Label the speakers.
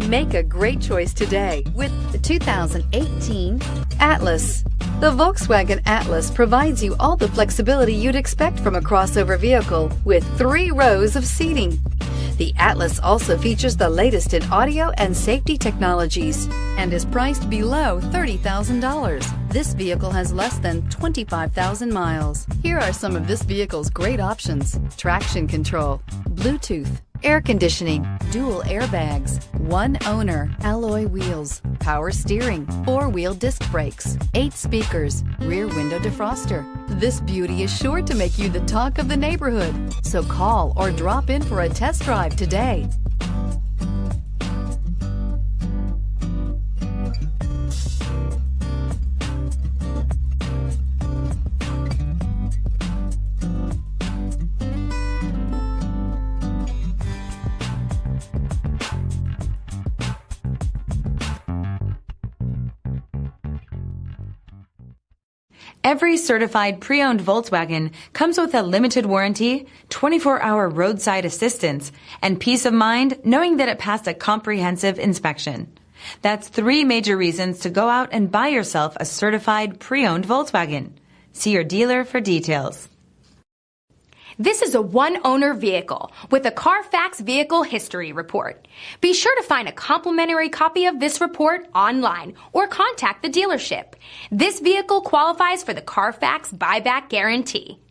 Speaker 1: Make a great choice today with the 2018 Atlas. The Volkswagen Atlas provides you all the flexibility you'd expect from a crossover vehicle with 3 rows of seating. The Atlas also features the latest in audio and safety technologies and is priced below $30,000. This vehicle has less than 25,000 miles. Here are some of this vehicle's great options: traction control, Bluetooth, air conditioning, dual airbags, one owner, alloy wheels, power steering, 4-wheel disc brakes, 8 speakers, rear window defroster. This beauty is sure to make you the talk of the neighborhood. So call or drop in for a test drive today.
Speaker 2: Every certified pre-owned Volkswagen comes with a limited warranty, 24-hour roadside assistance, and peace of mind knowing that it passed a comprehensive inspection. That's 3 major reasons to go out and buy yourself a certified pre-owned Volkswagen. See your dealer for details.
Speaker 3: This is a one-owner vehicle with a CARFAX Vehicle History Report. Be sure to find a complimentary copy of this report online or contact the dealership. This vehicle qualifies for the CARFAX Buyback Guarantee.